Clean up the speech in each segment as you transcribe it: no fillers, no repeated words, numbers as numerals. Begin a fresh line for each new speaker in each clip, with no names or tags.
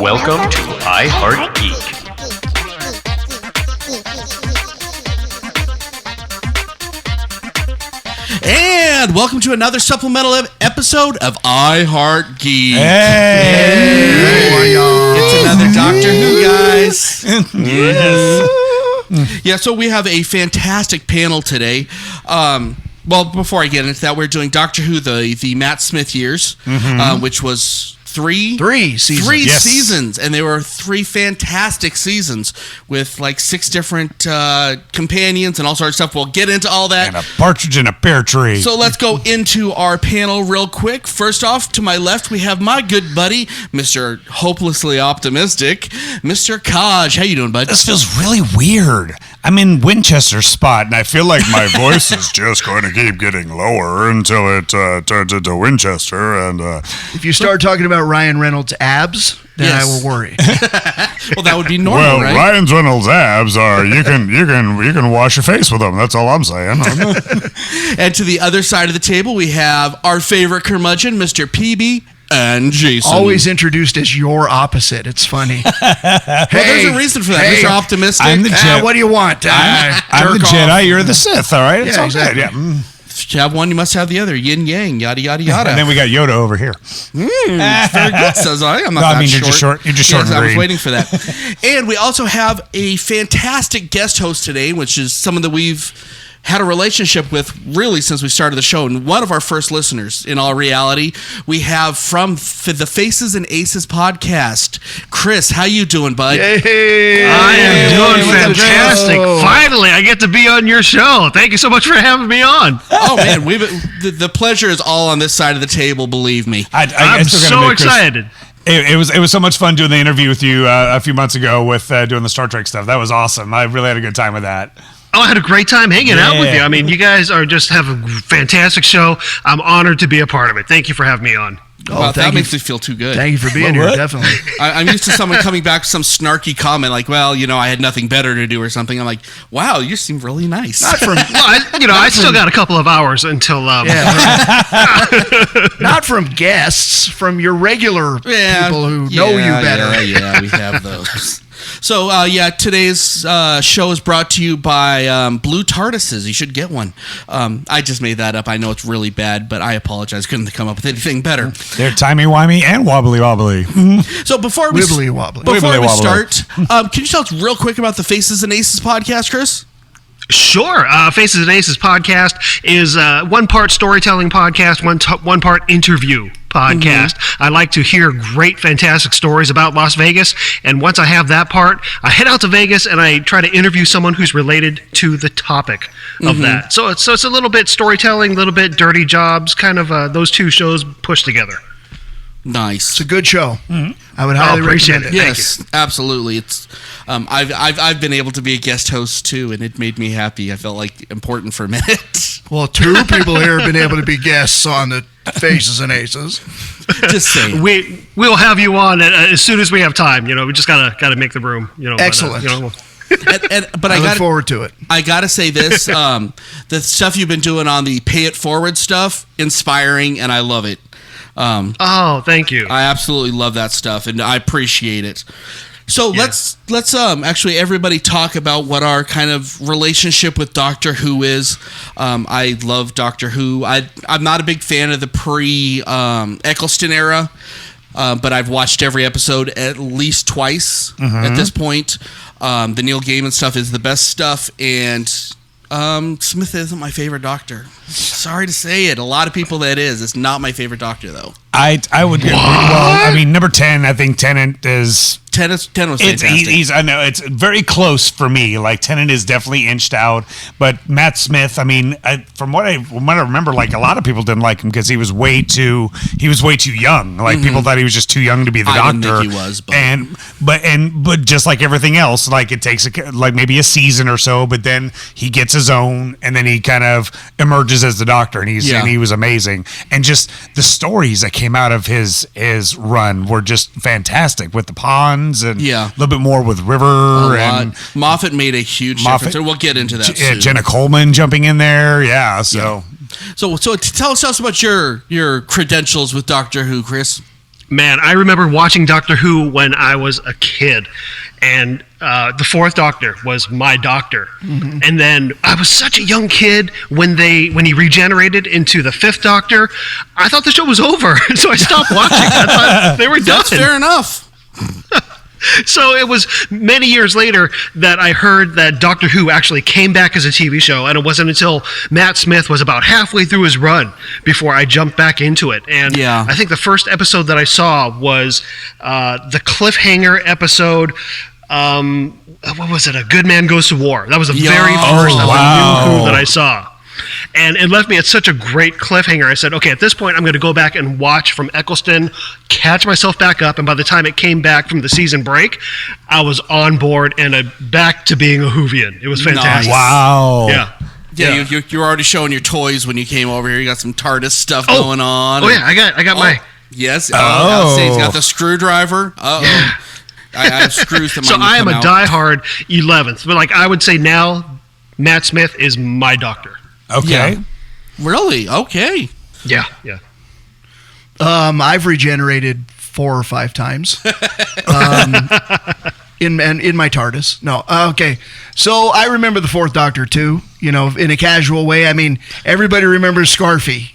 Welcome to iHeartGeek.
And welcome to another supplemental episode of iHeartGeek.
Hey!
It's another Doctor Who, guys. Yes. Yeah, so we have a fantastic panel today. Well, before I get into that, we're doing Doctor Who, the Matt Smith years, which was three seasons, and they were three fantastic seasons with like 6 different companions and all sorts of stuff. We'll get into all that.
And a partridge in a pear tree.
So let's go into our panel real quick. First off, to my left, we have my good buddy, Mr. Hopelessly Optimistic, Mr. Kaj. How you doing, bud?
This feels really weird. I'm in Winchester's spot, and I feel like my voice is just going to keep getting lower until it turns into Winchester. And
if you start talking about Ryan Reynolds' abs, then I will worry.
Well, that would be normal,
well,
right?
Ryan Reynolds' abs are you can wash your face with them. That's all I'm saying.
And to the other side of the table, we have our favorite curmudgeon, Mr. PB&Jason.
Always introduced as your opposite. It's funny.
Well, there's a reason for that.
Hey,
Mr. Optimistic.
I'm the Jedi.
what do you want?
I'm the Jedi. You're the Sith. All right. It's
Yeah,
all
exactly.
good. Yeah.
If you have one, you must have the other. Yin yang, yada yada yada.
And then we got Yoda over here.
Very good, says I. I'm not
No, I
that
mean, you're just short. You're just short and
I was
green.
waiting for that. And we also have a fantastic guest host today, which is someone that we've had a relationship with really since we started the show, and one of our first listeners. In all reality, we have from the Faces and Aces podcast, Chris. How you doing, bud?
Hey.
I am doing
what's up,
fantastic.
Joe?
Finally, I get to be on your show. Thank you so much for having me on.
Oh man, the pleasure is all on this side of the table. Believe me.
I'm so excited.
It was so much fun doing the interview with you a few months ago with doing the Star Trek stuff. That was awesome. I really had a good time with that.
Oh, I had a great time hanging out with you. I mean, you guys are just have a fantastic show. I'm honored to be a part of it. Thank you for having me on.
Wow, that makes me feel too good.
Thank you for being here, definitely.
I'm used to someone coming back with some snarky comment like, well, I had nothing better to do or something. I'm like, wow, you seem really nice.
Not from
I still got a couple of hours until...
not from guests, from your regular people who know you better.
Yeah, we have those. So, today's show is brought to you by Blue TARDISes. You should get one. I just made that up. I know it's really bad, but I apologize. Couldn't come up with anything better.
They're timey-wimey and wobbly-wobbly.
So before we
Wibbly-wobbly.
start, can you tell us real quick about the Faces and Aces podcast, Chris?
Sure. Faces and Aces podcast is one part storytelling podcast, one part interview podcast. I like to hear great, fantastic stories about Las Vegas, and once I have that part, I head out to Vegas and I try to interview someone who's related to the topic of that. So it's a little bit storytelling, a little bit dirty jobs, kind of those two shows pushed together.
Nice.
It's a good show. I would highly
appreciate
recommend
it.
it.
Yes, absolutely. It's I've been able to be a guest host too, and it made me happy. I felt like important for a minute.
Well, 2 people here have been able to be guests on the Faces and Aces.
Just saying.
We'll have you on as soon as we have time. We just gotta make the room.
Excellent.
But
I look forward to it.
I gotta say this: the stuff you've been doing on the Pay It Forward stuff, inspiring, and I love it.
Thank you.
I absolutely love that stuff, and I appreciate it. So let's actually everybody talk about what our kind of relationship with Doctor Who is. I love Doctor Who. I'm not a big fan of the pre-Eccleston era, but I've watched every episode at least twice at this point. The Neil Gaiman stuff is the best stuff, and Smith isn't my favorite Doctor. Sorry to say it. A lot of people that is. It's not my favorite Doctor, though.
I would agree. Well, I mean, number 10, I think Tennant is...
10 was fantastic.
I know, it's very close for me. Like, Tennant is definitely inched out. But Matt Smith, I mean, from what I remember, like, a lot of people didn't like him because he was way too young. Like, people thought he was just too young to be the Doctor.
Didn't think he was,
but just like everything else, like, it takes like maybe a season or so, but then he gets his own, and then he kind of emerges as the Doctor, and he was amazing. And just the stories that came out of his run were just fantastic with the ponds and a little bit more with River. And
Moffat made a huge difference. We'll get into that soon.
Jenna Coleman jumping in there. Yeah. So
tell us about your credentials with Doctor Who, Chris.
Man, I remember watching Doctor Who when I was a kid, and the Fourth Doctor was my doctor. Mm-hmm. And then I was such a young kid when he regenerated into the Fifth Doctor. I thought the show was over, so I stopped watching. I thought they were done.
That's fair enough.
So it was many years later that I heard that Doctor Who actually came back as a TV show, and it wasn't until Matt Smith was about halfway through his run before I jumped back into it. And I think the first episode that I saw was the cliffhanger episode. What was it? A Good Man Goes to War. That was the very first New Who that I saw. And it left me at such a great cliffhanger. I said, okay, at this point, I'm going to go back and watch from Eccleston, catch myself back up. And by the time it came back from the season break, I was on board and back to being a Whovian. It was fantastic.
Nice.
Wow.
Yeah.
You were already showing your toys when you came over here. You got some TARDIS stuff going on.
Oh, yeah. I got my...
Yes. He's got the screwdriver.
Yeah.
I have screws that might
So I am a
out.
diehard 11th. But I would say now, Matt Smith is my doctor.
Okay.
Yeah. Really? Okay.
Yeah.
I've regenerated 4 or 5 times in my TARDIS. No, okay. So I remember the Fourth Doctor too. In a casual way. I mean, everybody remembers Scarfy.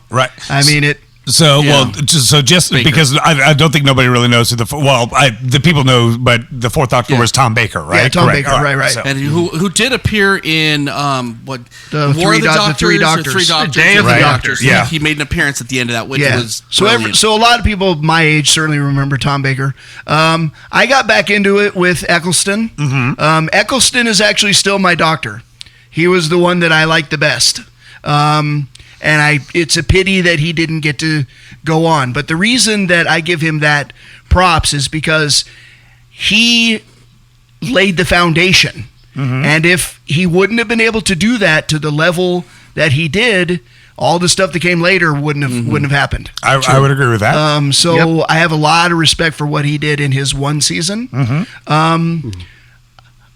Right.
I mean it.
So just
Baker.
because I don't think nobody really knows who the people know, but the Fourth Doctor was Tom Baker, right?
Yeah, Tom
Correct.
Baker,
All
right.
So.
And who did appear in
The
War of
the Three Doctors.
The Three Doctors.
The Day of the Doctors.
Yeah.
He made an appearance at the end of that, which was brilliant.
So a lot of people my age certainly remember Tom Baker. I got back into it with Eccleston. Mm-hmm. Eccleston is actually still my doctor. He was the one that I liked the best. And it's a pity that he didn't get to go on. But the reason that I give him that props is because he laid the foundation. Mm-hmm. And if he wouldn't have been able to do that to the level that he did, all the stuff that came later wouldn't have happened.
I would agree with that.
I have a lot of respect for what he did in his one season. Mm-hmm.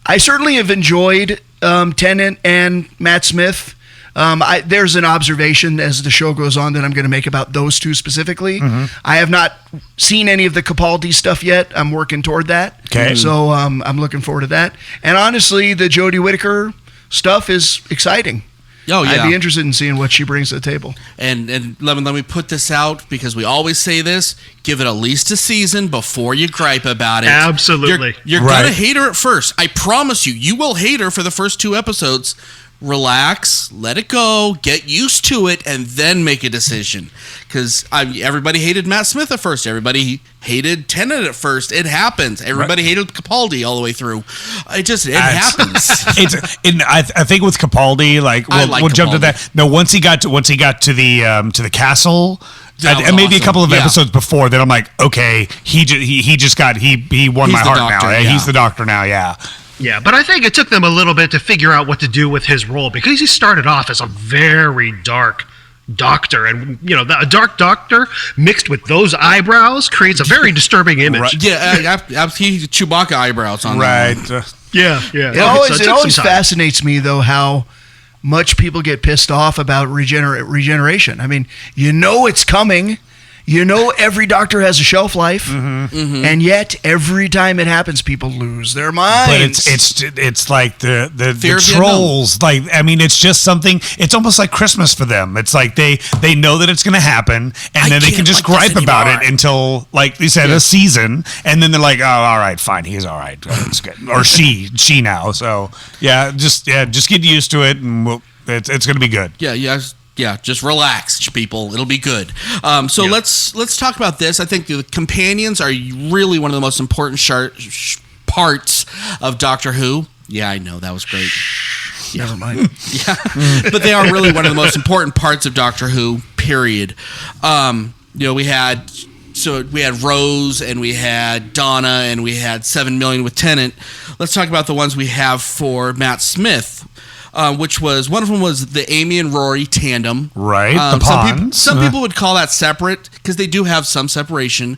I certainly have enjoyed Tennant and Matt Smith. There's an observation as the show goes on that I'm going to make about those two specifically. Mm-hmm. I have not seen any of the Capaldi stuff yet. I'm working toward that.
Okay.
So I'm looking forward to that. And honestly, the Jodie Whittaker stuff is exciting.
Oh, yeah.
I'd be interested in seeing what she brings to the table.
And let me put this out because we always say this: give it at least a season before you gripe about it.
Absolutely.
You're gonna hate her at first. I promise you. You will hate her for the first 2 episodes. Relax, let it go, get used to it, and then make a decision. Because everybody hated Matt Smith at first. Everybody hated Tennant at first. It happens. Everybody hated Capaldi all the way through. It happens.
I think with Capaldi, we'll jump to that. No, once he got to the castle. And maybe
awesome.
A couple of episodes before that, I'm like, okay, he won my heart
doctor,
now. He's the doctor now. Yeah.
Yeah, but I think it took them a little bit to figure out what to do with his role because he started off as a very dark doctor. And, a dark doctor mixed with those eyebrows creates a very disturbing image.
Right.
Yeah, he Chewbacca eyebrows on
right.
Yeah.
It always fascinates me, though, how much people get pissed off about regeneration. I mean, it's coming. Every doctor has a shelf life, and yet every time it happens, people lose their minds.
But it's like the trolls. It's just something. It's almost like Christmas for them. It's like they know that it's going to happen, and then they can just gripe about it until, like you said, a season, and then they're like, oh, all right, fine, he's all right, it's good, or she now. So just get used to it, and it's going to be good.
Yeah, just relax, people. It'll be good. Let's talk about this. I think the companions are really one of the most important parts of Doctor Who. Yeah, I know that was great. Yeah.
Never mind.
Yeah, but they are really one of the most important parts of Doctor Who. Period. We had Rose and we had Donna and we had 7 Million with Tennant. Let's talk about the ones we have for Matt Smith. Which was one of them was the Amy and Rory tandem,
right? The Ponds.
Some people would call that separate because they do have some separation.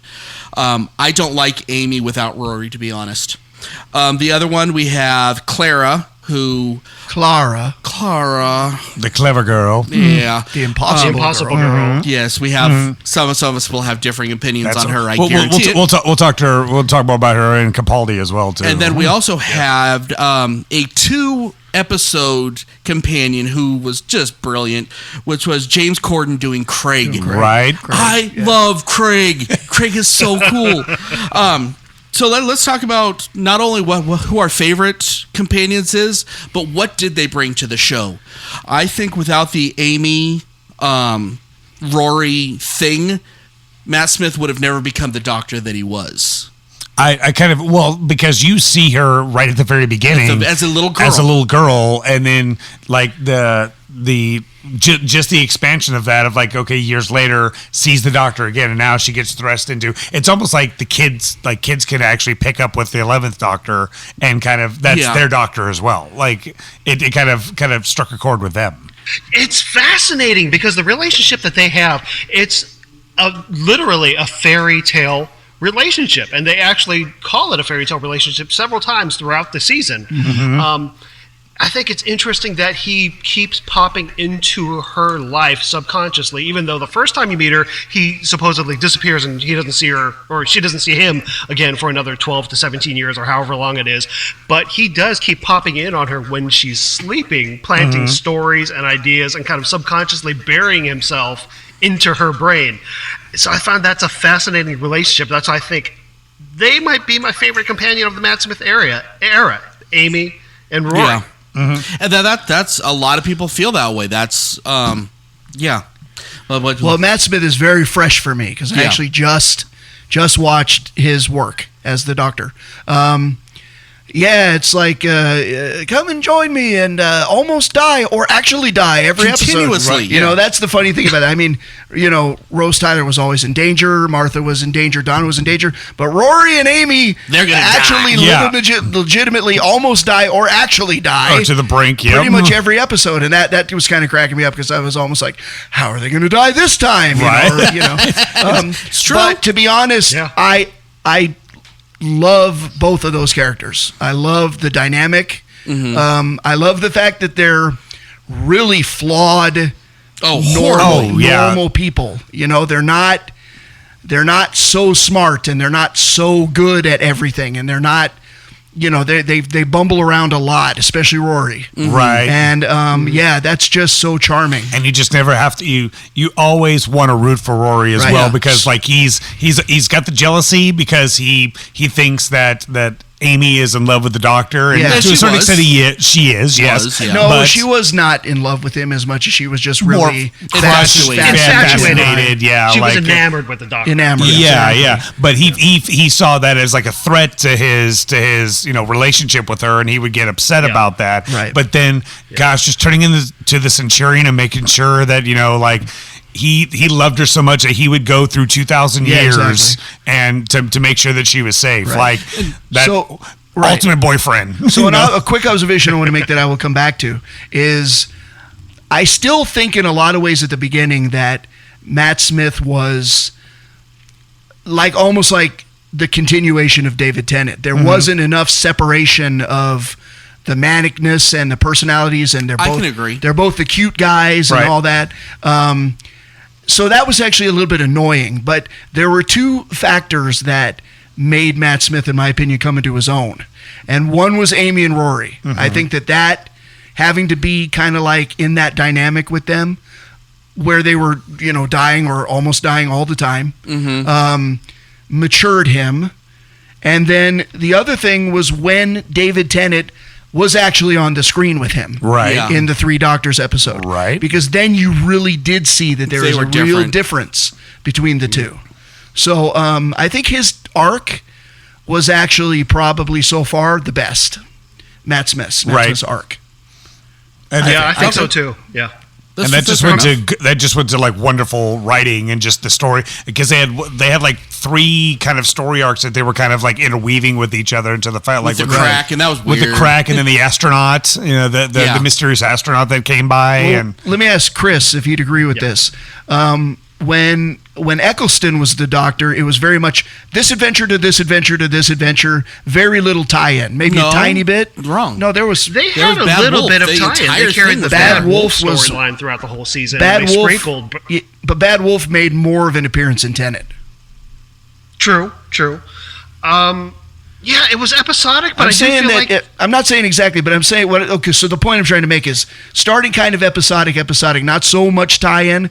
I don't like Amy without Rory, to be honest. The other one we have Clara who
Clara,
the clever girl.
Yeah,
the impossible
girl.
Yes, we have some of us will have differing opinions on her. I guarantee it.
We'll talk to her. We'll talk more about her and Capaldi as well too.
And then we also have a 2-episode companion who was just brilliant, which was James Corden doing Craig.
Right.
I love Craig. Craig is so cool. So let's talk about not only who our favorite companions is, but what did they bring to the show. I think without the Amy, Rory thing, Matt Smith would have never become the Doctor that he was.
I kind of, because you see her right at the very beginning
as a little girl,
and then like just the expansion of that of like, okay, years later sees the Doctor again, and now she gets thrust into. It's almost like kids can actually pick up with the 11th Doctor, and kind of that's their Doctor as well. Like it kind of struck a chord with them.
It's fascinating because the relationship that they have, it's literally a fairy tale relationship, and they actually call it a fairy tale relationship several times throughout the season. I think it's interesting that he keeps popping into her life subconsciously, even though the first time you meet her, he supposedly disappears and he doesn't see her, or she doesn't see him again for another 12 to 17 years or however long it is. But he does keep popping in on her when she's sleeping, planting stories and ideas and kind of subconsciously burying himself into her brain. So I found that's a fascinating relationship. That's why I think they might be my favorite companion of the Matt Smith era, Amy and Roy.
Yeah. And that's a lot of people feel that way. That's yeah.
Well, Matt Smith is very fresh for me because I actually just watched his work as the Doctor. It's like come and join me and almost die or actually die every
continuously.
Episode. You know, that's the funny thing about it. I mean, Rose Tyler was always in danger, Martha was in danger, Donna was in danger, but Rory and Amy
they're gonna
actually legitimately almost die or actually die.
To the brink,
pretty much every episode, and that was kind of cracking me up because I was almost like, how are they going to die this time?
It's true.
But to be honest, I love both of those characters. I love the dynamic. I love the fact that they're really flawed, normal people. They're not so smart and they're not so good at everything, and they're not. They bumble around a lot, especially Rory.
Right.
And that's just so charming.
And you just never have to. You always want to root for Rory as well because like he's got the jealousy because he thinks that Amy is in love with the Doctor, and to a certain extent, she is. Yes,
no, but she was not in love with him as much as she was just really
fascinated. Yeah,
she was enamored with the Doctor.
Yeah. But he saw that as like a threat to his relationship with her, and he would get upset about that.
Right.
But then, just turning into the Centurion and making sure that he loved her so much that he would go through 2,000 years and to make sure that she was safe. Like that ultimate boyfriend.
So a quick observation I want to make that I will come back to is I still think in a lot of ways at the beginning that Matt Smith was almost like the continuation of David Tennant. There wasn't enough separation of the manicness and the personalities, and I can agree. They're both the cute guys and all that. So that was actually a little bit annoying, but there were two factors that made Matt Smith, in my opinion, come into his own. And one was Amy and Rory. I think that having to be kind of like in that dynamic with them where they were, dying or almost dying all the time, matured him. And then the other thing was when David Tennant was actually on the screen with him in the Three Doctors episode.
Right.
Because then you really did see that there was a real difference between the two. So I think his arc was actually probably so far the best. Matt Smith's arc.
And I think so too. Yeah.
That just went to like wonderful writing and just the story, because they had like three kind of story arcs that they were kind of like interweaving with each other into the fight, like
with the crack, and that was weird.
With the crack, and then the astronaut, the mysterious astronaut that came by. And
let me ask Chris if he'd agree with this. when Eccleston was the Doctor, it was very much this adventure to this adventure to this adventure. Very little tie-in, maybe a tiny bit.
Wrong.
No, there was.
They had a little bit of tie-in. They carried the Bad Wolf storyline throughout the whole season.
Bad Wolf, but Bad Wolf made more of an appearance in Tenet.
True. Yeah, it was episodic, but
I'm not saying exactly, but I'm saying what. Okay, so the point I'm trying to make is starting kind of episodic, not so much tie-in.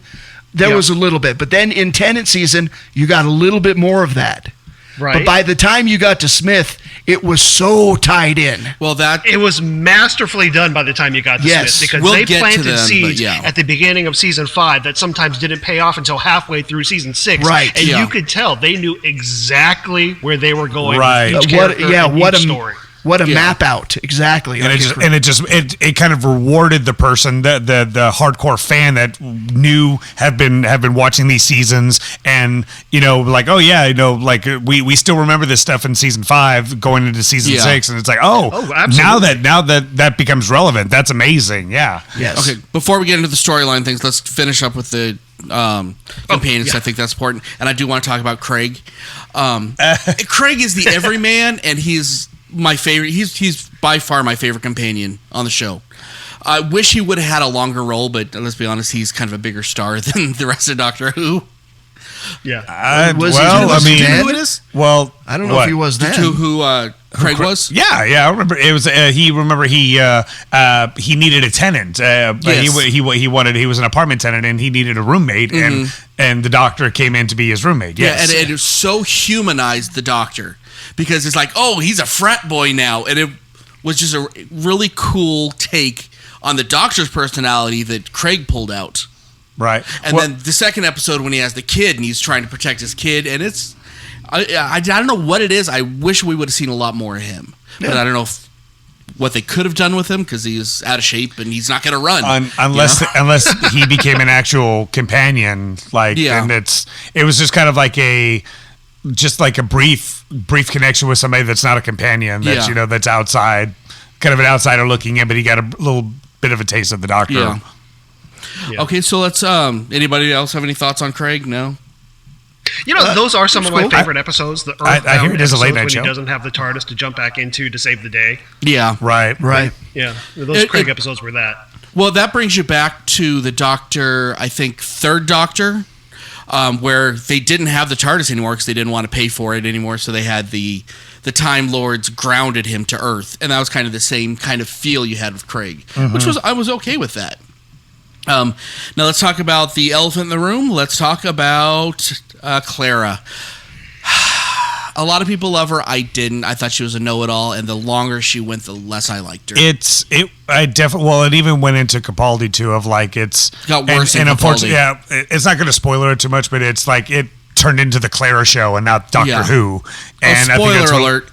There was a little bit, but then in Tenet season, you got a little bit more of that.
Right.
But by the time you got to Smith, it was so tied in.
Well,
it was masterfully done by the time you got to Smith, because they planted seeds at the beginning of season 5 that sometimes didn't pay off until halfway through season 6.
Right.
And you could tell they knew exactly where they were going.
Right.
With each character story.
What a map out, exactly.
And it kind of rewarded the person, the hardcore fan that knew have been watching these seasons, and like, oh yeah, like we still remember this stuff in season 5 going into season 6, and it's like, now that becomes relevant. That's amazing. Yeah.
Yes.
Okay. Before we get into the storyline things, let's finish up with the companions. I think that's important, and I do want to talk about Craig. Craig is the everyman, and he's my favorite. He's by far my favorite companion on the show. I wish he would have had a longer role, but let's be honest, he's kind of a bigger star than the rest of Doctor Who.
Yeah.
Who it is?
Well,
I don't know if he was then.
Who Craig was?
Yeah. I remember it was. He needed a tenant. But he was an apartment tenant, and he needed a roommate, and the Doctor came in to be his roommate. Yes.
Yeah, and it so humanized the Doctor, because it's like, oh, he's a frat boy now, and it was just a really cool take on the Doctor's personality that Craig pulled out.
Right.
And then the second episode when he has the kid and he's trying to protect his kid, and it's I don't know what it is. I wish we would have seen a lot more of him. Yeah. But I don't know what they could have done with him, because he's out of shape and he's not going to run.
Unless he became an actual companion. And it was just kind of like a brief connection with somebody that's not a companion, that's that's outside, kind of an outsider looking in, but he got a little bit of a taste of the Doctor.
Yeah. Okay, so let's anybody else have any thoughts on Craig? No.
Those are some of my favorite episodes. The
I hear it is a late night show
when he doesn't have the TARDIS to jump back into to save the day.
Yeah.
Right.
Yeah. Those Craig episodes were that.
Well, that brings you back to the Doctor, I think, third Doctor, where they didn't have the TARDIS anymore because they didn't want to pay for it anymore, so they had the Time Lords grounded him to Earth, and that was kind of the same kind of feel you had with Craig, which I was okay with that. Now let's talk about the elephant in the room. Let's talk about Clara. A lot of people love her. I didn't. I thought she was a know-it-all, and the longer she went, the less I liked her.
It even went into Capaldi too. It's
got worse.
And unfortunately, it's not going to spoil it too much, but it's like it turned into the Clara show and not Doctor Who. And
spoiler I think alert!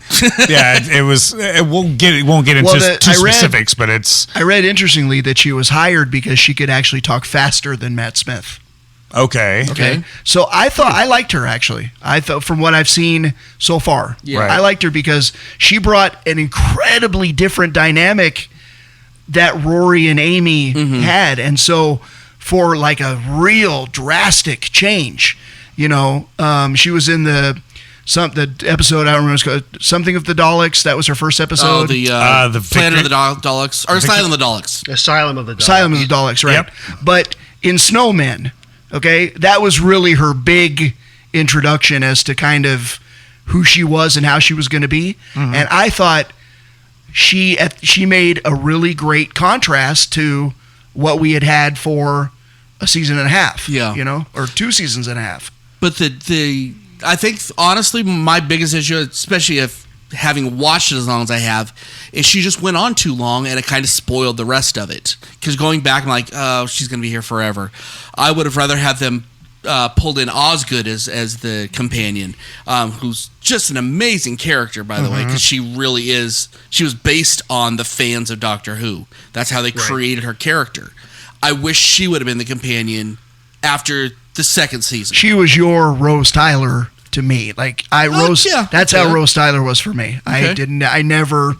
It was. It won't get into too specifics, but it's.
I read interestingly that she was hired because she could actually talk faster than Matt Smith.
Okay.
So I thought I liked her, actually. I thought, from what I've seen so far, I liked her because she brought an incredibly different dynamic that Rory and Amy had, and so for like a real drastic change, she was in the episode, I don't remember, it's called something of the Daleks. That was her first episode.
The Planet of the Daleks, or Asylum of the Daleks.
Asylum of the
Daleks, right? Yep. But in Snowmen, that was really her big introduction as to kind of who she was and how she was going to be. And I thought she made a really great contrast to what we had for a season and a half. Yeah. Or 2 seasons and a half.
But I think, honestly, my biggest issue, especially if having watched it as long as I have, is she just went on too long, and it kind of spoiled the rest of it. Because going back, I'm like, oh, she's going to be here forever. I would have rather had them pulled in Osgood as the companion, who's just an amazing character, by the way, because she really is. She was based on the fans of Doctor Who. That's how they created her character. I wish she would have been the companion after the second season.
She was your Rose Tyler to me. That's how Rose Tyler was for me. Okay. I never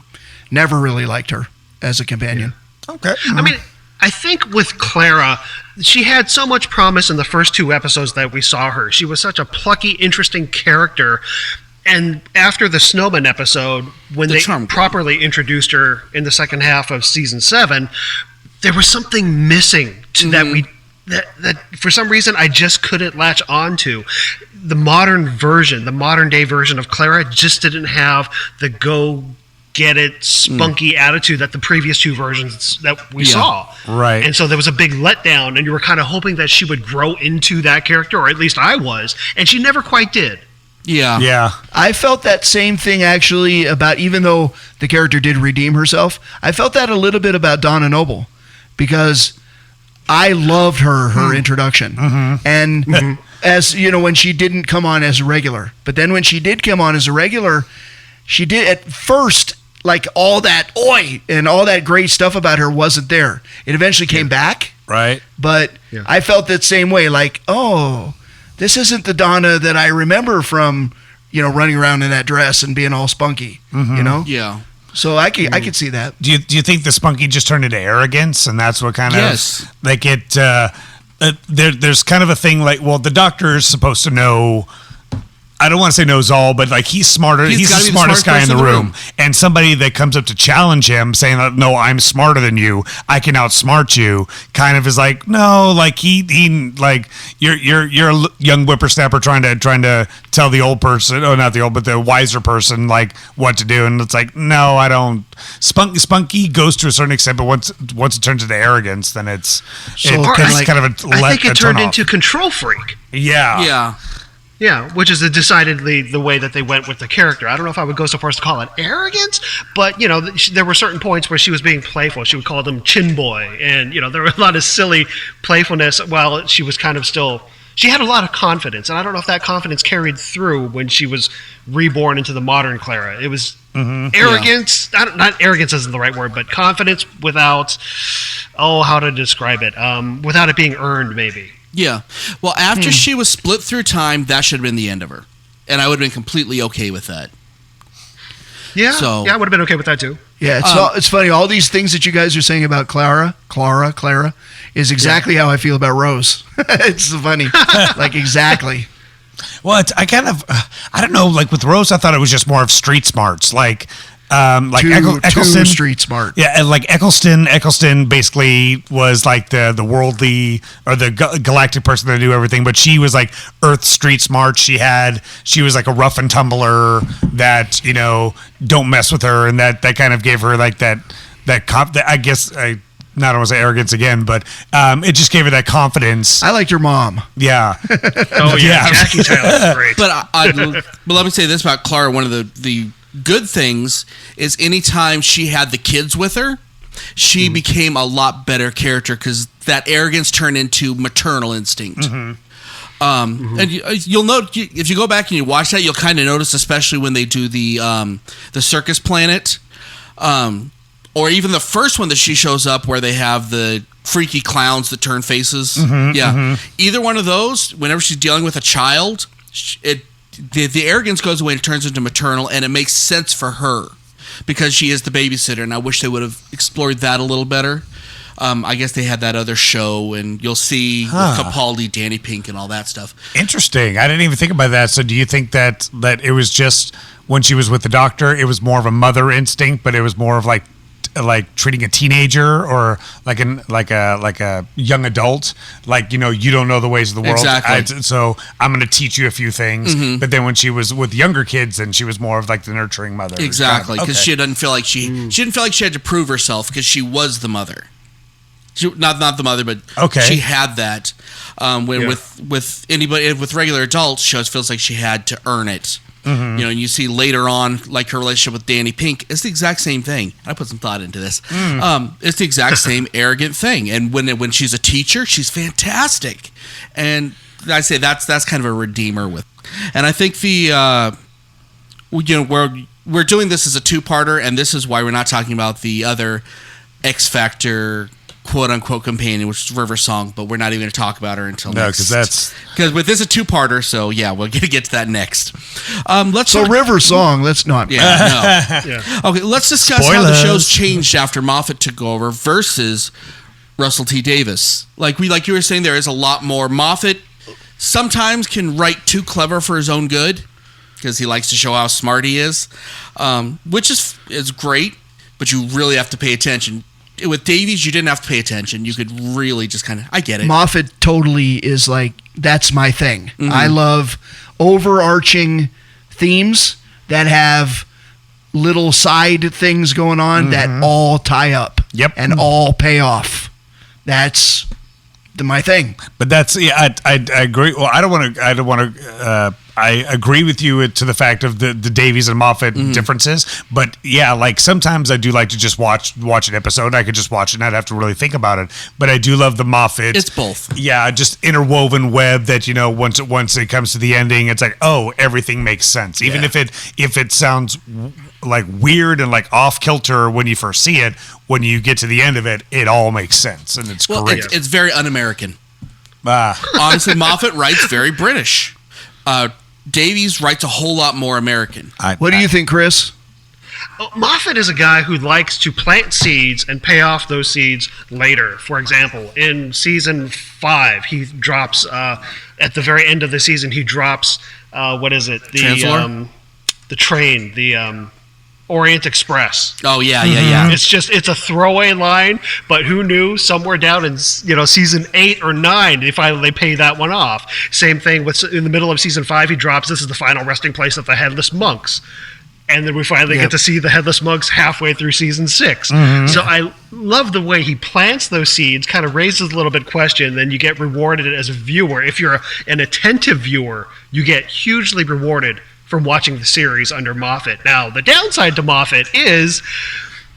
really liked her as a companion.
Okay.
I mean, I think with Clara, she had so much promise in the first 2 episodes that we saw her. She was such a plucky, interesting character. And after the Snowman episode, when they properly introduced her in the second half of season 7, there was something missing to that for some reason I just couldn't latch on to. The modern day version of Clara just didn't have the get it spunky attitude that the previous 2 versions that we saw.
Right.
And so there was a big letdown, and you were kind of hoping that she would grow into that character, or at least I was, and she never quite did.
Yeah.
Yeah.
I felt that same thing actually about, even though the character did redeem herself, I felt that a little bit about Donna Noble, because I loved her introduction. And as you know, when she didn't come on as a regular, but then when she did come on as a regular, she did at first, like, all that oi and all that great stuff about her wasn't there. It eventually came back.
Right.
But I felt that same way, like, oh, this isn't the Donna that I remember from, you know, running around in that dress and being all spunky, you know?
Yeah.
So I could see that.
Do you think the spunky just turned into arrogance, and that's what kind of like it? There's kind of a thing like, well, the doctor is supposed to know. I don't want to say knows all, but like he's smarter. He's the smartest guy in the room. And somebody that comes up to challenge him, saying that, no, I'm smarter than you, I can outsmart you, kind of is like, no, like he like you're a young whippersnapper trying to tell the old person, oh, not the old, but the wiser person, like what to do. And it's like, no, I don't. Spunky goes to a certain extent, but once it turns into arrogance, then it's kind of a.
I think it turned into control freak.
Yeah.
Yeah.
Yeah, which is decidedly the way that they went with the character. I don't know if I would go so far as to call it arrogance, but, you know, there were certain points where she was being playful. She would call them chin boy, and, you know, there were a lot of silly playfulness while she was kind of still... She had a lot of confidence, and I don't know if that confidence carried through when she was reborn into the modern Clara. It was arrogance. Not arrogance isn't the right word, but confidence without... Oh, how to describe it? Without it being earned, maybe.
Yeah. Well, after she was split through time, that should have been the end of her. And I would have been completely okay with that.
Yeah. So, yeah, I would have been okay with that too.
Yeah, it's funny. All these things that you guys are saying about Clara, is exactly how I feel about Rose. It's funny. Like, exactly.
Well, I kind of, I don't know, like with Rose, I thought it was just more of street smarts. Like Eccleston,
too street smart.
Yeah, and like Eccleston basically was like the worldly or the galactic person that knew everything, but she was like Earth street smart. She was like a rough and tumbler that, you know, don't mess with her, and that kind of gave her like that I guess I not want to say arrogance again, but it just gave her that confidence.
I liked your mom.
Yeah.
Oh yeah, Jackie Taylor's great.
But let me say this about Clara. One of the good things is anytime she had the kids with her, she became a lot better character because that arrogance turned into maternal instinct. And you'll note if you go back and you watch that, you'll kind of notice, especially when they do the Circus Planet, or even the first one that she shows up where they have the freaky clowns that turn faces. Either one of those, whenever she's dealing with a child, the arrogance goes away and it turns into maternal, and it makes sense for her because she is the babysitter, and I wish they would have explored that a little better. I guess they had that other show, and you'll see with Capaldi, Danny Pink, and all that stuff.
Interesting. I didn't even think about that. So do you think that it was just when she was with the doctor, it was more of a mother instinct, but it was more of like treating a teenager or like a young adult, like, you know, you don't know the ways of the world.
Exactly.
So I'm going to teach you a few things. But then when she was with younger kids, then she was more of like the nurturing mother.
Exactly, because she didn't feel like she didn't feel like she had to prove herself because she was the mother. Not the mother, but she had that. With anybody, with regular adults, she always feels like she had to earn it. You know, and you see later on, like her relationship with Danny Pink, it's the exact same thing. I put some thought into this. It's the exact same arrogant thing. And when she's a teacher, she's fantastic. And I say that's kind of a redeemer with. And I think we're doing this as a two-parter, and this is why we're not talking about the other X Factor quote-unquote companion, which is River Song, but we're not even going to talk about her until next. Because with this a two-parter, so yeah, we're going to get to that next.
River Song, let's not.
Okay, let's discuss how the show's changed after Moffat took over versus Russell T Davies. Like you were saying, there is a lot more. Moffat sometimes can write too clever for his own good because he likes to show how smart he is, which is great, but you really have to pay attention. With Davies, you didn't have to pay attention. You could really just kind of, I get it.
Moffat totally is like, that's my thing. I love overarching themes that have little side things going on that all tie up and all pay off. That's my thing.
But that's, I agree. Well, I agree with you to the fact of the Davies and Moffat differences. But yeah, like sometimes I do like to just watch an episode. I could just watch it and not have to really think about it. But I do love the Moffat.
It's both.
Yeah, just interwoven web that, once it comes to the ending, it's like, oh, everything makes sense. Even if it sounds like weird and like off kilter when you first see it, when you get to the end of it, it all makes sense and it's great.
It's very un-American. Honestly, Moffat writes very British. Davies writes a whole lot more American.
What do you think, Chris?
Moffat is a guy who likes to plant seeds and pay off those seeds later. For example, in season 5, he drops at the very end of the season. He drops the train, the Orient Express.
Oh yeah.
It's a throwaway line, but who knew? Somewhere down in season 8 or 9, they pay that one off. Same thing with in the middle of season 5, he drops, this is the final resting place of the headless monks. And then we finally get to see the headless monks halfway through season 6. So I love the way he plants those seeds, kind of raises a little bit question, then you get rewarded as a viewer. If you're an attentive viewer, you get hugely rewarded from watching the series under Moffat. Now, the downside to Moffat is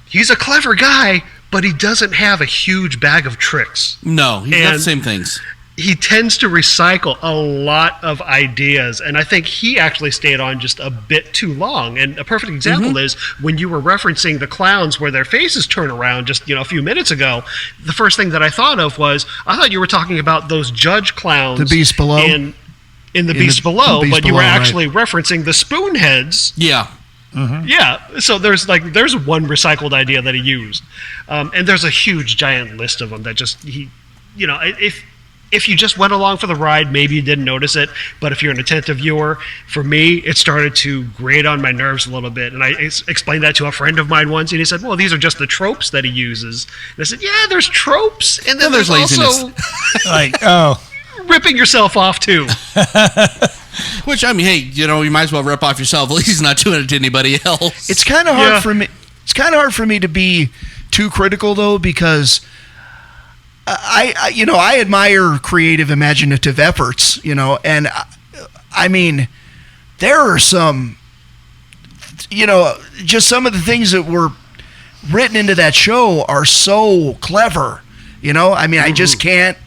he's a clever guy, but he doesn't have a huge bag of tricks.
No, he's got the same things.
He tends to recycle a lot of ideas, and I think he actually stayed on just a bit too long. And a perfect example is when you were referencing the clowns where their faces turn around just a few minutes ago, the first thing that I thought of was, I thought you were talking about those judge clowns.
The Beast Below.
In the Beast Below, but you were actually referencing the Spoonheads.
Yeah.
Yeah, so there's one recycled idea that he used, and there's a huge giant list of them that just if you just went along for the ride, maybe you didn't notice it, but if you're an attentive viewer, for me, it started to grate on my nerves a little bit, and I explained that to a friend of mine once, and he said, well, these are just the tropes that he uses, and I said, yeah, there's tropes, and then there's laziness. Also ripping yourself off too.
Which, I mean, hey, you might as well rip off yourself. At least he's not doing it to anybody else.
It's kind of hard for me. It's kind of hard for me to be too critical though, because I admire creative, imaginative efforts. And I mean, there are some, just some of the things that were written into that show are so clever. I mean, I just can't.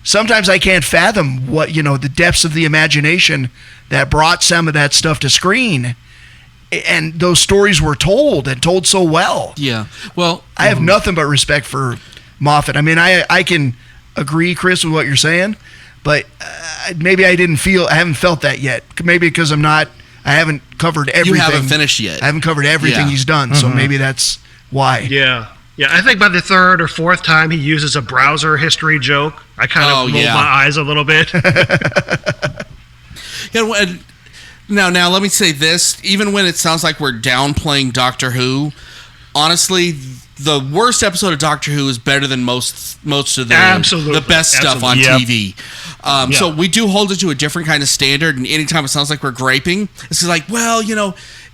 Sometimes I can't fathom what, the depths of the imagination that brought some of that stuff to screen. And those stories were told so well.
Yeah. Well,
I have nothing but respect for Moffat. I mean, I can agree, Chris, with what you're saying, but maybe I haven't felt that yet. Maybe because I haven't covered everything.
You haven't finished yet.
I haven't covered everything he's done, so maybe that's why.
Yeah. Yeah, I think by the 3rd or 4th time he uses a browser history joke, I kind of rolled my eyes a little bit.
Now, let me say this. Even when it sounds like we're downplaying Doctor Who, honestly, the worst episode of Doctor Who is better than most of the best stuff on TV. So we do hold it to a different kind of standard, and anytime it sounds like we're griping, it's like, well,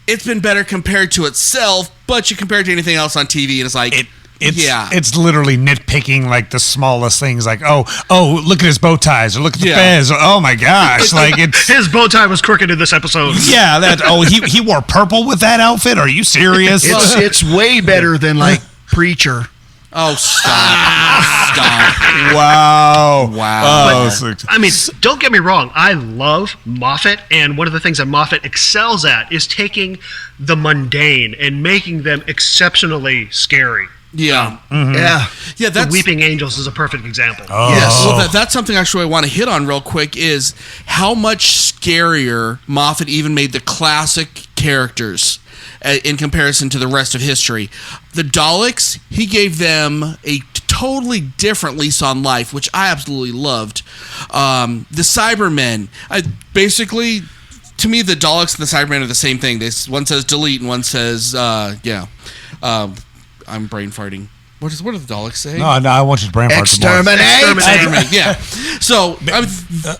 it's been better compared to itself, but you compare it to anything else on TV, and it's like...
It's literally nitpicking like the smallest things, like oh look at his bow ties, or look at the fez, or, oh my gosh, like
his bow tie was crooked in this episode.
Yeah, he wore purple with that outfit. Are you serious?
It's way better than like Preacher.
Oh, stop.
Wow.
I mean, don't get me wrong. I love Moffat, and one of the things that Moffat excels at is taking the mundane and making them exceptionally scary.
Yeah.
Yeah.
The Weeping Angels is a perfect example.
Oh.
Yes. Well, that's something actually I want to hit on real quick is how much scarier Moffat even made the classic characters. in comparison to the rest of history. The Daleks, he gave them a totally different lease on life, which I absolutely loved. The Cybermen, basically, to me, the Daleks and the Cybermen are the same thing. One says delete and one says, I'm brain farting. What do the Daleks say?
No, I want you to brain fart.
Exterminate.
Yeah. So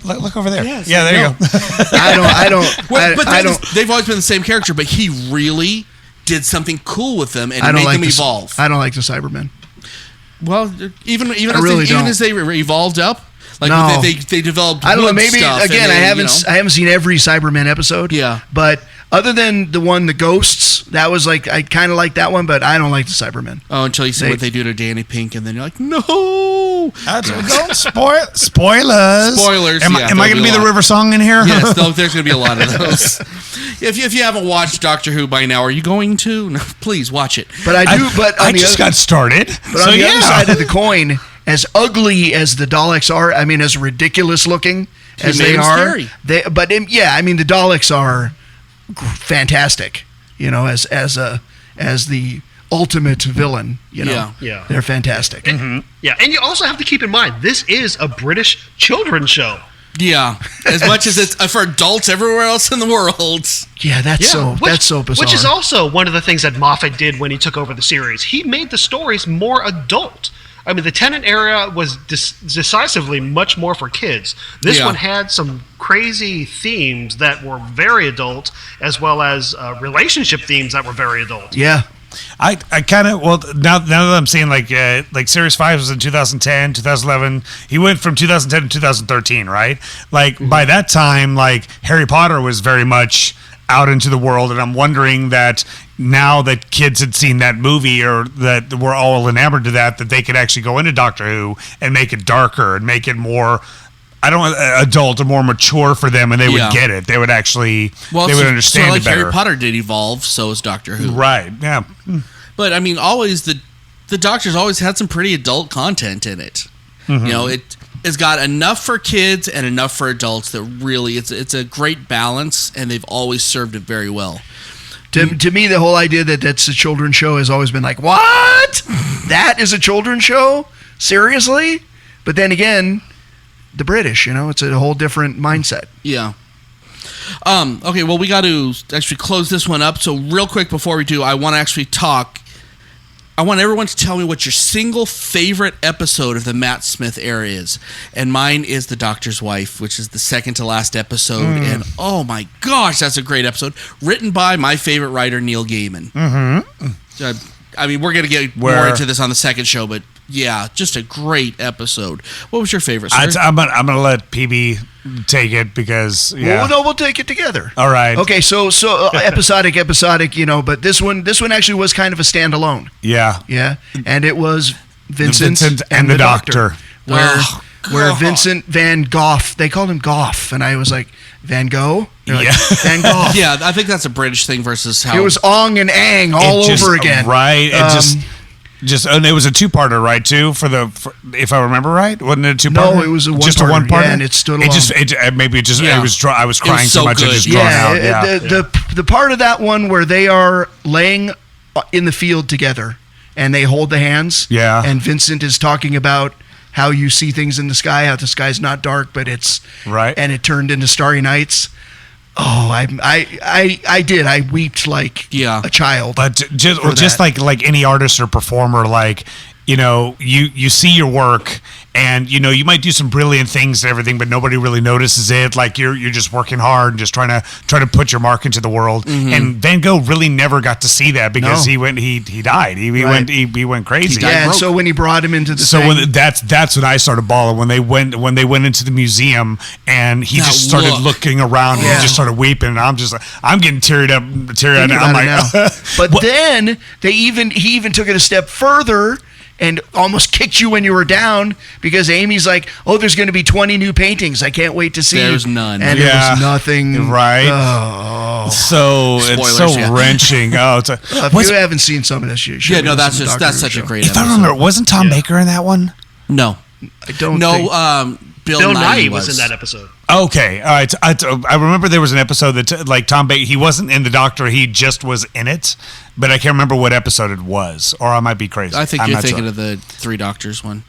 look over there.
Yes,
yeah, there you go.
I don't.
They've always been the same character, but he really did something cool with them and made them evolve.
I don't like the Cybermen.
Well, even
don't.
as they evolved up, like
No.
they developed.
I don't know. Maybe
stuff
again,
and
I haven't seen every Cybermen episode.
Yeah.
But other than the Ghosts, that was like I kind of like that one, but I don't like the Cybermen.
Oh, until you see what they do to Danny Pink, and then you're like, no.
Don't spoilers.
Spoilers.
Am I going to be the River Song in here?
Yes, there's going to be a lot of those. If you haven't watched Doctor Who by now, are you going to? No, please watch it.
But I do.
I just got started.
But on the other side of the coin, as ugly as the Daleks are, I mean, as ridiculous looking as they are,
scary.
the Daleks are fantastic. You know, as the ultimate villain. You know,
Yeah.
they're fantastic.
Yeah, and you also have to keep in mind, this is a British children's show.
Yeah, as much as it's for adults everywhere else in the world.
Yeah, that's so bizarre.
Which is also one of the things that Moffat did when he took over the series. He made the stories more adult. I mean, the Tennant era was decisively much more for kids. This one had some crazy themes that were very adult, as well as relationship themes that were very adult.
Yeah.
I kind of, well, now that I'm seeing like Series 5 was in 2010, 2011. He went from 2010 to 2013, right? Like by that time, like Harry Potter was very much out into the world, and I'm wondering that now that kids had seen that movie or that we're all enamored to that they could actually go into Doctor Who and make it darker and make it more adult or more mature for them, and they would get it. They would actually they would understand it better.
Harry Potter did evolve, so is Doctor Who.
Right, yeah.
But I mean, always the Doctor's always had some pretty adult content in it. You know, it's got enough for kids and enough for adults that really it's a great balance, and they've always served it very well.
To me, the whole idea that that's a children's show has always been like, what? That is a children's show? Seriously? But then again, the British, you know, it's a whole different mindset.
Yeah. Okay, well, we got to actually close this one up. So real quick before we do, I want to actually talk. I want everyone to tell me what your single favorite episode of the Matt Smith era is. And mine is The Doctor's Wife, which is the second to last episode. And oh my gosh, that's a great episode. Written by my favorite writer, Neil Gaiman. I mean, we're going to get more into this on the second show, but yeah, just a great episode. What was your favorite, sir?
I'm gonna let PB take it because
Well, no, we'll take it together.
All right.
Okay, so episodic, you know, but this one actually was kind of a standalone.
Yeah.
Yeah, and it was Vincent
and the Doctor.
Where Vincent Van Gogh, they called him Gough, and I was like, Van Gogh? Like, Van Gogh.
Yeah, I think that's a British thing versus how...
It was Ong and Ang all over again.
Right, and it was a two-parter, right? Too if I remember right, wasn't it a two-parter?
No, it was a one-parter.
Just a one-parter,
yeah, and it stood alone.
I was crying so much
good.
it just drawn out. Yeah,
the part of that one where they are laying in the field together and they hold the hands.
Yeah,
and Vincent is talking about how you see things in the sky, how the sky's not dark, but it's
right,
and it turned into starry nights. Oh, I did. I wept like a child.
But just like any artist or performer, like, you know, you see your work and, you know, you might do some brilliant things and everything, but nobody really notices it. Like you're just working hard and just trying to put your mark into the world. And Van Gogh really never got to see that because he died. He went crazy.
And so when he brought him into the
when that's when I started bawling when they went into the museum and he just started looking around and he just started weeping and I'm getting teary-eyed. I'm like,
but then he even took it a step further and almost kicked you when you were down because Amy's like, oh, there's going to be 20 new paintings. I can't wait to see.
There's none.
And there was nothing.
Right.
Oh.
So
Spoilers,
it's so wrenching. Oh,
if you haven't seen some of this, you should.
Yeah, no, that's such a great episode.
If I remember, wasn't Tom Baker in that one?
No.
I don't
know. Bill Nighy
was in that episode.
Okay, all right. I remember there was an episode that like Tom Baker, he wasn't in The Doctor, he just was in it, but I can't remember what episode it was, or I might be crazy.
I think you're thinking of the Three Doctors one,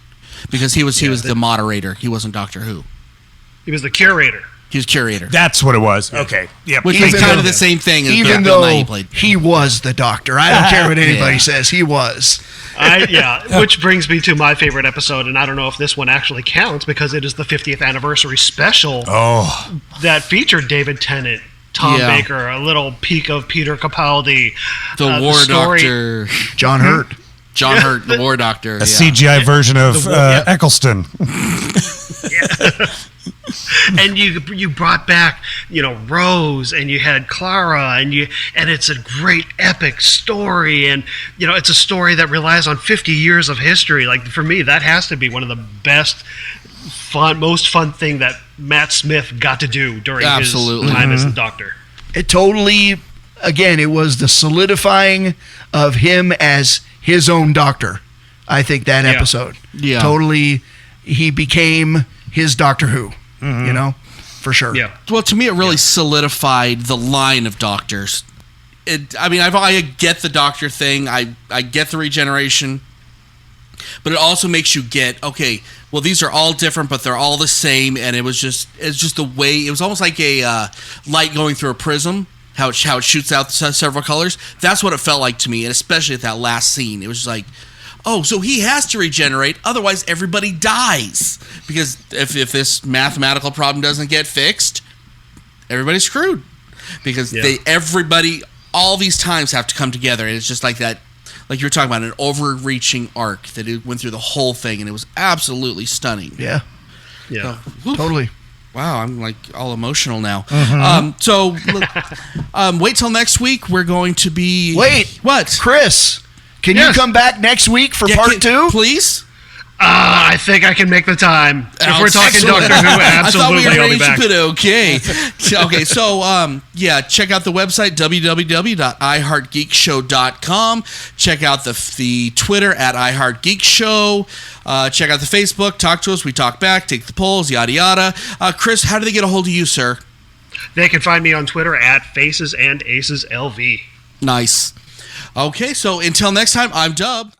because he was the moderator. He wasn't Doctor Who.
He was the curator.
He was curator.
That's what it was. Okay, yeah.
Which is kind of the same thing as
even
Bill
though
Nye played.
he was the Doctor. I don't care what anybody says. He was.
Which brings me to my favorite episode, and I don't know if this one actually counts because it is the 50th anniversary special that featured David Tennant, Tom Baker, a little peek of Peter Capaldi,
the War Doctor,
John Hurt.
John Hurt, the War Doctor,
a CGI version of Eccleston.
And you brought back, Rose, and you had Clara, and it's a great epic story, and it's a story that relies on 50 years of history. Like, for me, that has to be one of the best, most fun thing that Matt Smith got to do during his time as the Doctor.
It totally, again, it was the solidifying of him as his own Doctor. I think that episode, totally, he became his Doctor Who. For sure.
Yeah.
Well, to me, it really solidified the line of Doctors. I get the Doctor thing. I get the regeneration, but it also makes you get, okay, well, these are all different, but they're all the same. And it's just the way, it was almost like a light going through a prism. How it shoots out several colors. That's what it felt like to me, and especially at that last scene, it was just like, oh, so he has to regenerate, otherwise everybody dies. Because if this mathematical problem doesn't get fixed, everybody's screwed. Because everybody, all these times have to come together, and it's just like that, like you were talking about, an overreaching arc that it went through the whole thing, and it was absolutely stunning.
Yeah.
Yeah.
So,
totally.
Wow, I'm like all emotional now.
Mm-hmm.
Wait till next week. We're going to be...
Wait.
What?
Chris, can you come back next week for part 2?
Please?
I think I can make the time. If we're talking
Excellent.
Doctor Who, absolutely,
I thought we
I'll be back.
Okay. Okay, so, check out the website, www.iheartgeekshow.com. Check out the Twitter at iHeartGeekShow. Check out the Facebook. Talk to us. We talk back. Take the polls, yada, yada. Chris, how do they get a hold of you, sir?
They can find me on Twitter at FacesAndAcesLV.
Nice. Okay, so until next time, I'm Dub.